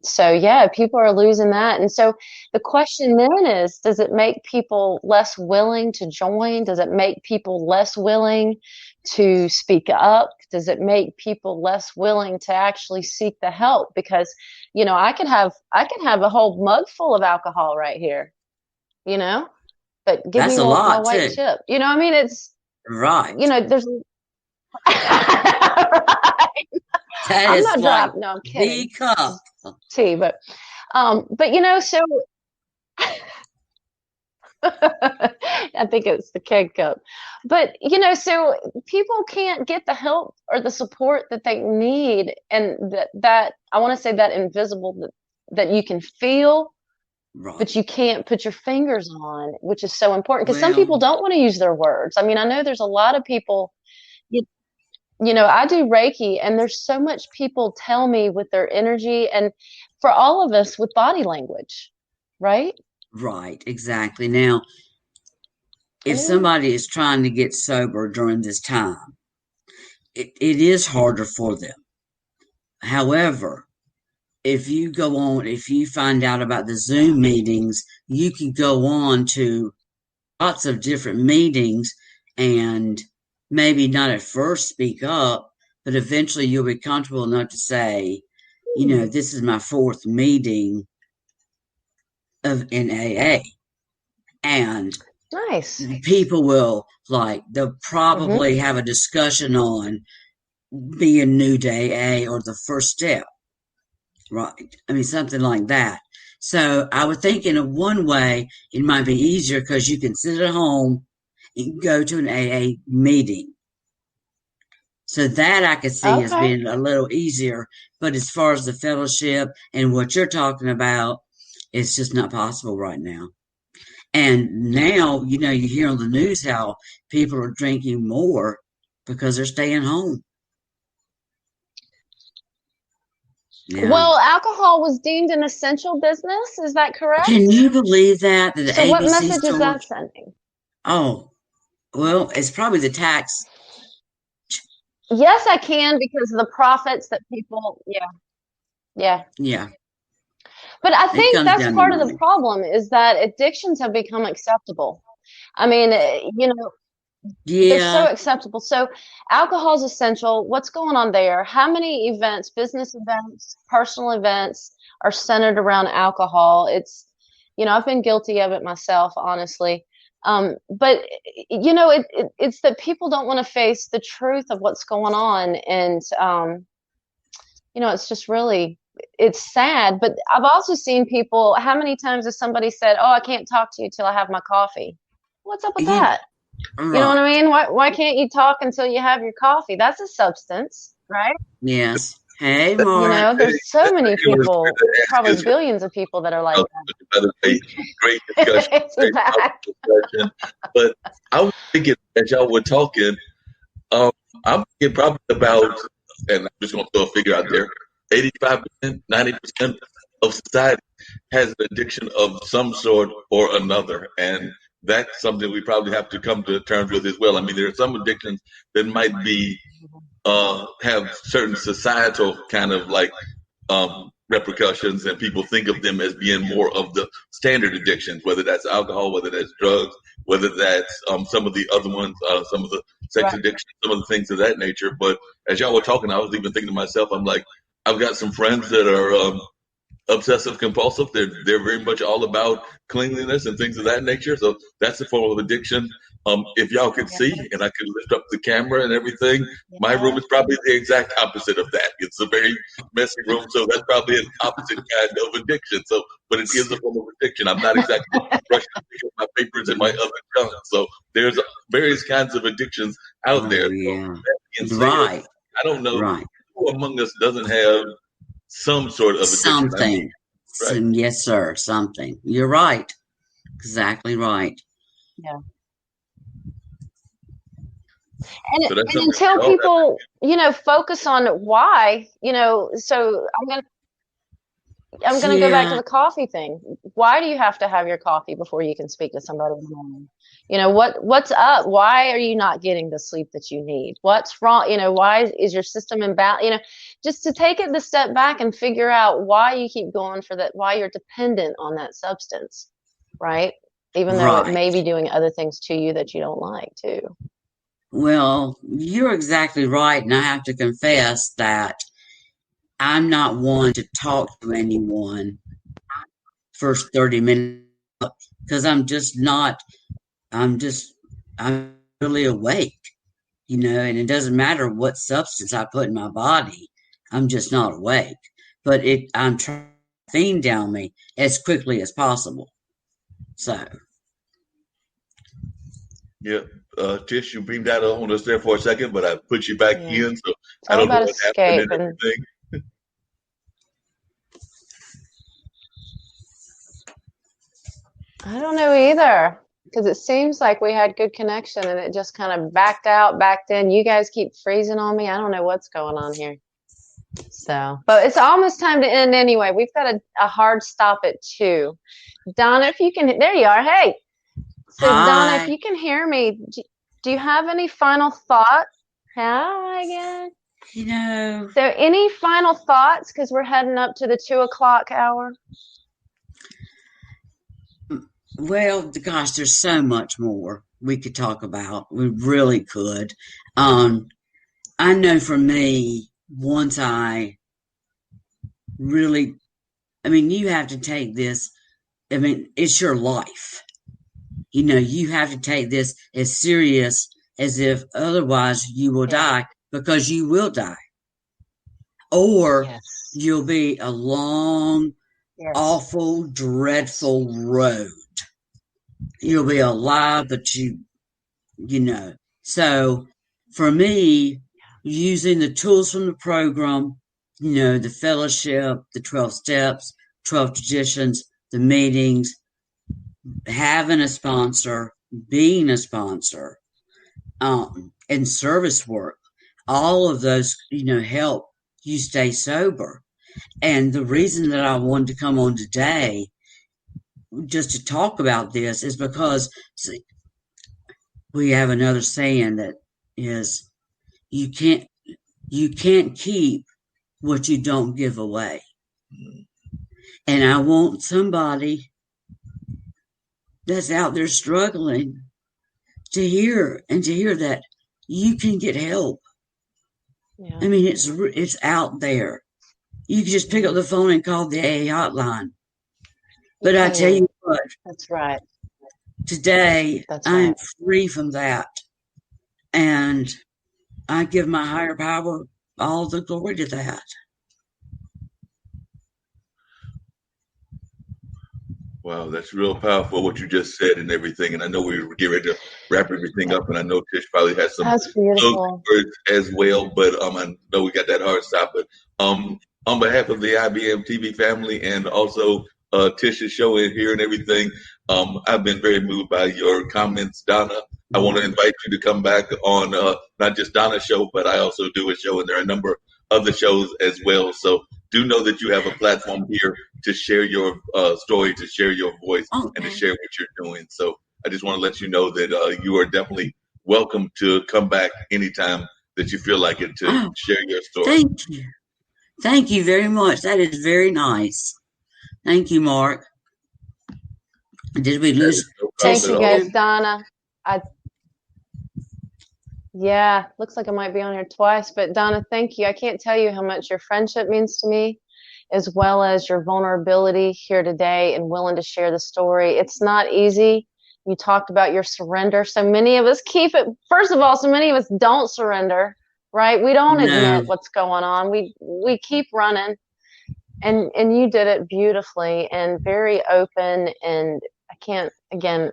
So yeah, people are losing that. And so the question then is, does it make people less willing to join? Does it make people less willing to speak up? Does it make people less willing to actually seek the help? Because, I could have a whole mug full of alcohol right here, but give That's me a my lot white too. chip. I mean, it's right. There's That I'm is not like driving. No, I'm kidding. the cup. Tea, but so I think it's the keg cup. But, so people can't get the help or the support that they need. And that I want to say that invisible that you can feel, but Right. you can't put your fingers on, which is so important because some people Well, don't want to use their words. I mean, I know there's a lot of people, you, I do Reiki, and there's so much people tell me with their energy, and for all of us with body language, right? right, exactly. Now, I if mean, somebody is trying to get sober during this time, it is harder for them. However, if you find out about the Zoom meetings, you can go on to lots of different meetings and maybe not at first speak up, but eventually you'll be comfortable enough to say, this is my fourth meeting of in AA. And nice. people will they'll Hmm. probably have a discussion on being new to AA or the first step, right? I mean, something like that. So I would think in a one way, it might be easier because you can sit at home and go to an AA meeting. So that I could see as Okay. being a little easier. But as far as the fellowship and what you're talking about, it's just not possible right now. And now, you hear on the news how people are drinking more because they're staying home. Yeah. Well, alcohol was deemed an essential business. Is that Can correct? you believe that the So what ABC message is that stores? sending? Oh, well, it's probably the tax. Yes, I can because of the profits that people, yeah, yeah. Yeah, But I it think comes that's down to part of the money. problem is that addictions have become acceptable. I mean, they're so Yeah, acceptable. So alcohol is essential. What's going on there? How many events, business events, personal events are centered around alcohol? I've been guilty of it myself, honestly. But it's that people don't want to face the truth of what's going on, and it's just really it's sad. But I've also seen people. How many times has somebody said, "Oh, I can't talk to you till I have my coffee"? What's up with you that? You know what I right. mean? Why can't you talk until you have your coffee? That's a substance, right? Yes. Hey, Mark. There's so many It was people, good to ask probably as billions of people that are like well. By the way, great discussion, that. It's great back. discussion. But I was thinking as y'all were talking, um, I'm thinking probably about, and I'm just going to throw a figure out there, 85%, 90% of society has an addiction of some sort or another. And that's something we probably have to come to terms with as well. I mean, there are some addictions that might be have certain societal kind of repercussions, and people think of them as being more of the standard addictions, whether that's alcohol, whether that's drugs, whether that's some of the other ones, some of the sex Right. addiction, some of the things of that nature. But as y'all were talking, I was even thinking to myself, I'm like, I've got some friends that are obsessive compulsive. They're very much all about cleanliness and things of that nature. So that's a form of addiction. If y'all could Yeah. see, and I could lift up the camera and everything, my room Yeah. is probably the exact opposite of that. It's a very messy room, so that's probably an opposite kind of addiction. So, but it is a form of addiction. I'm not exactly rushing to pick up my papers and my other junk. So there's various kinds of addictions out there. Oh, So yeah. that being said, Right. I don't know Right. who among us doesn't have some sort of addiction. I mean, Something. right? Yes, sir. Something. You're right. Exactly right. Yeah. And So that's and something until we all have. people, focus on why, so I'm gonna go back to Yeah. the coffee thing. Why do you have to have your coffee before you can speak to somebody in the morning? What's up? Why are you not getting the sleep that you need? What's wrong? Why is your system imbalanced? Just to take it the step back and figure out why you keep going for that, why you're dependent on that substance, right? Even though it may Right. be doing other things to you that you don't like too. Well, you're exactly right. And I have to confess that I'm not one to talk to anyone first 30 minutes because I'm really awake, and it doesn't matter what substance I put in my body. I'm just not awake. But I'm trying to feed down me as quickly as possible. So, Yeah. Tish, you beamed out on us there for a second, but I put you back Yeah. in, so It's I all don't know about what happened escape. and And everything. I don't know either, because it seems like we had good connection and it just kind of backed out, backed in. You guys keep freezing on me. I don't know what's going on here. So, but it's almost time to end anyway. We've got a hard stop at 2. Donna, if you can, there you are. Hey. So, Donna, if Hi. you can hear me, do you have any final thoughts? Hi again. You know, So, any final thoughts? Because we're heading up to the 2 o'clock hour. well, gosh, there's so much more we could talk about. We really could. I know for me, once I really, I mean, you have to take this. I mean, it's your life. You know, you have to take this as serious as if otherwise you will Yeah. die, because you will die. Or Yes. you'll be a long, Yes. awful, dreadful road. You'll be alive, but you know. So for me, using the tools from the program, you know, the fellowship, the 12 steps, 12 traditions, the meetings, having a sponsor, being a sponsor, and service work, all of those, you know, help you stay sober. And the reason that I wanted to come on today just to talk about this is because, see, we have another saying that is, you can't keep what you don't give away. And I want somebody that's out there struggling to hear that you can get help. Yeah. I mean, it's out there. You can just pick up the phone and call the AA hotline. But I tell you what, That's right. today That's I'm right. free from that. And I give my higher power all the glory to that. Wow, that's real powerful what you just said and everything. And I know we were getting ready to wrap everything up, and I know Tish probably has some That's closing beautiful. words as well. But I know we got that hard stop. But on behalf of the IBM TV family and also Tish's show in here and everything, I've been very moved by your comments, Donna. I want to invite you to come back on not just Donna's show, but I also do a show, and there are a number of other shows as well. So do know that you have a platform here to share your story, to share your voice, and to share what you're doing. So I just want to let you know that you are definitely welcome to come back anytime that you feel like it to share your story. Thank you. Thank you very much. That is very nice. Thank you, Mark. Did we lose? Thank you, guys. Donna, yeah, looks like I might be on here twice, but Donna, thank you. I can't tell you how much your friendship means to me, as well as your vulnerability here today and willing to share the story. It's not easy. You talked about your surrender. So many of us keep it. First of all, so many of us don't surrender, right? We don't admit what's going on. We keep running, and you did it beautifully and very open. And I can't, again,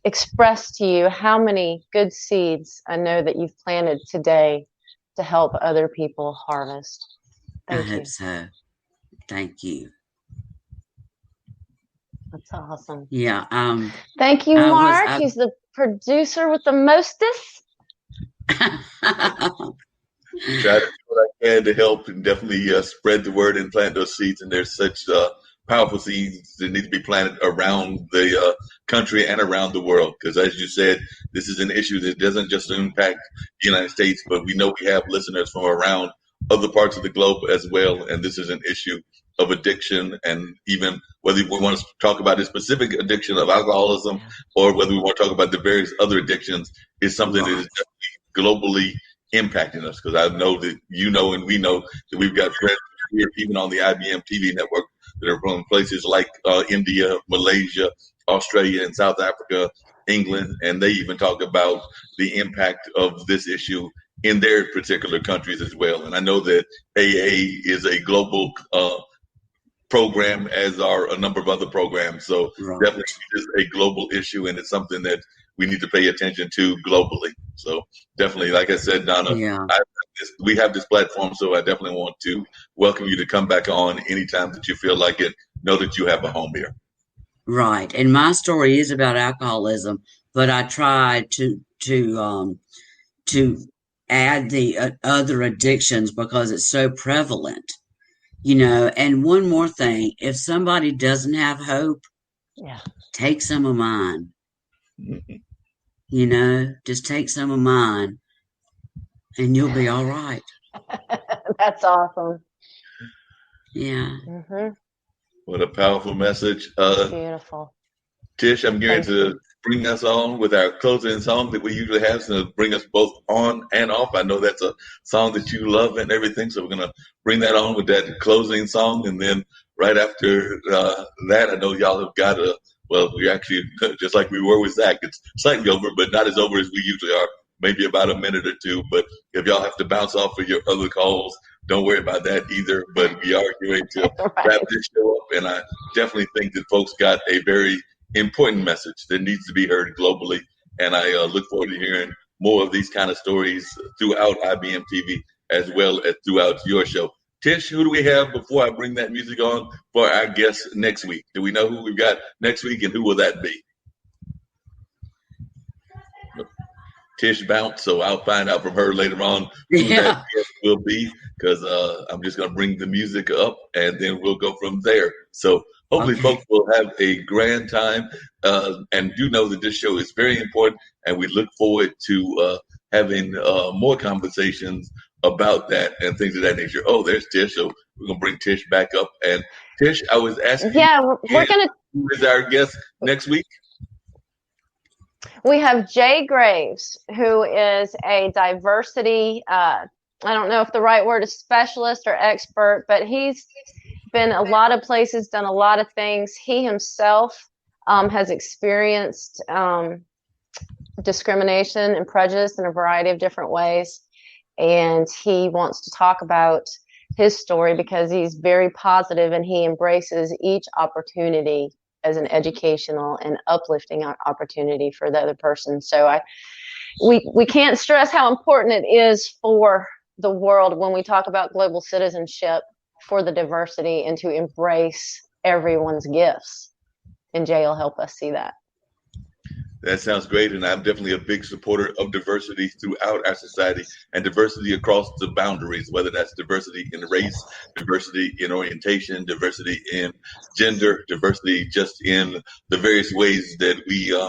express to you how many good seeds I know that you've planted today to help other people harvest. Thank you. I hope so. Thank you. That's awesome. Yeah. Thank you, Mark. He's the producer with the mostest. Try to do what I can to help and definitely spread the word and plant those seeds. And there's such powerful seeds that need to be planted around the country and around the world. Because as you said, this is an issue that doesn't just impact the United States, but we know we have listeners from around other parts of the globe as well. And this is an issue of addiction, and even whether we want to talk about a specific addiction of alcoholism or whether we want to talk about the various other addictions, is something that is globally impacting us. Because I know that you know and we know that we've got friends here, even on the IBM TV network, that are from places like India, Malaysia, Australia, and South Africa, England, and they even talk about the impact of this issue in their particular countries as well. And I know that AA is a global program, as are a number of other programs. So definitely it's a global issue, and it's something that we need to pay attention to globally. So definitely, like I said, Donna, Yeah. we have this platform, so I definitely want to welcome you to come back on anytime that you feel like it. Know that you have a home here. Right. And my story is about alcoholism, but I tried to add the other addictions because it's so prevalent, And one more thing, if somebody doesn't have hope, Yeah. take some of mine. Just take some of mine and you'll be all right. That's awesome. Yeah. Mm-hmm. What a powerful message. Beautiful. Tish, I'm going Thank to you. bring us on with our closing song that we usually have to bring us both on and off. I know that's a song that you love and everything, so we're going to bring that on with that closing song. And then right after that, I know y'all have got we actually, just like we were with Zach, it's slightly over, but not as over as we usually are, maybe about a minute or two. But if y'all have to bounce off for your other calls, don't worry about that either. But we are going to wrap this show up, and I definitely think that folks got a very important message that needs to be heard globally. And I look forward to hearing more of these kind of stories throughout IBM TV as well as throughout your show. Tish, who do we have before I bring that music on for our guests next week? Do we know who we've got next week, and who will that be? Tish bounced, so I'll find out from her later on who that guest will be, because I'm just going to bring the music up, and then we'll go from there. So hopefully folks will have a grand time, and do know that this show is very important, and we look forward to having more conversations about that and things of that nature. Oh, there's Tish, so we're going to bring Tish back up. And Tish, I was asking we're going to... who is our guest next week? We have Jay Graves, who is a diversity, I don't know if the right word is specialist or expert, but he's been a lot of places, done a lot of things. He himself has experienced discrimination and prejudice in a variety of different ways. And he wants to talk about his story because he's very positive and he embraces each opportunity as an educational and uplifting opportunity for the other person. So we can't stress how important it is for the world when we talk about global citizenship for the diversity and to embrace everyone's gifts. And Jay will help us see that. That sounds great, and I'm definitely a big supporter of diversity throughout our society and diversity across the boundaries, whether that's diversity in race, diversity in orientation, diversity in gender, diversity just in the various ways that we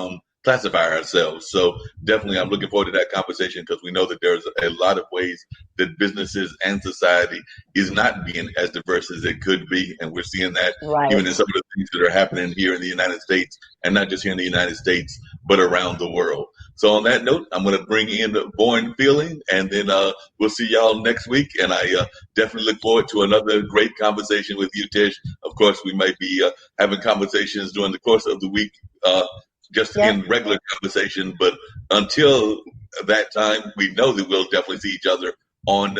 classify ourselves. So definitely I'm looking forward to that conversation, because we know that there's a lot of ways that businesses and society is not being as diverse as it could be. And we're seeing that even in some of the things that are happening here in the United States, and not just here in the United States, but around the world. So on that note, I'm going to bring in Born Feeling, and then we'll see y'all next week. And I definitely look forward to another great conversation with you, Tish. Of course, we might be having conversations during the course of the week, in regular conversation. But until that time, we know that we'll definitely see each other on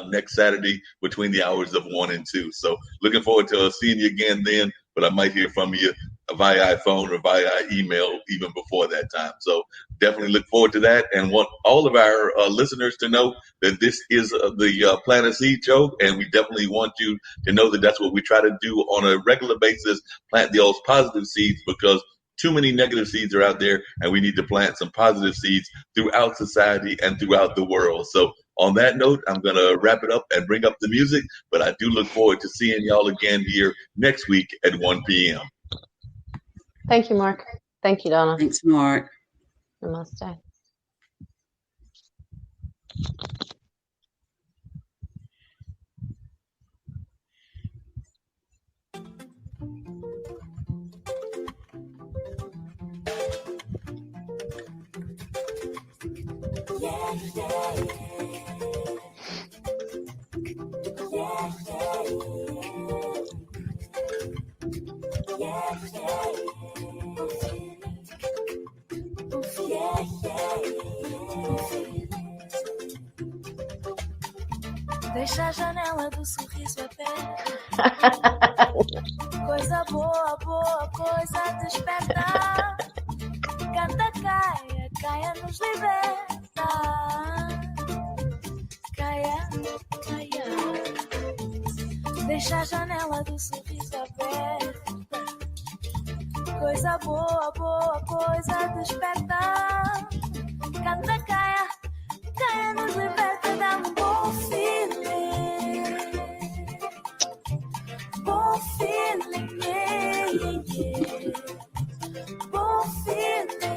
next Saturday between the hours of 1 and 2. So looking forward to seeing you again then, but I might hear from you via phone or via email even before that time. So definitely look forward to that, and want all of our listeners to know that this is the Plant a Seed Show, and we definitely want you to know that that's what we try to do on a regular basis, plant those positive seeds, because too many negative seeds are out there, and we need to plant some positive seeds throughout society and throughout the world. So on that note, I'm going to wrap it up and bring up the music, but I do look forward to seeing y'all again here next week at 1 p.m. Thank you, Mark. Thank you, Donna. Thanks, Mark. Namaste. Deixa a janela do sorriso aberta. Coisa boa, boa, coisa desperta. Canta, caia, caia nos liberta. Caia, caia. Deixa a janela do sorriso aberta. Coisa boa, boa, coisa desperta. Canta, caia, caia nos liberta. Dá-me um bom feeling. Bom feeling, yeah, yeah, yeah. Bom feeling.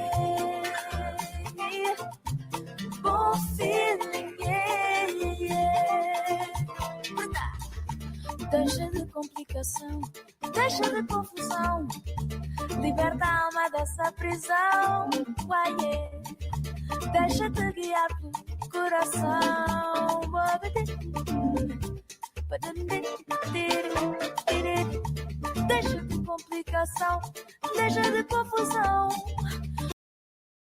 Bom feeling, yeah, yeah, yeah. Deixa de complicação, deixa de confusão. Liberta a alma dessa prisão. Uai, yeah. Deixa-te guiar pelo coração. Deixa de complicação, deixa de confusão.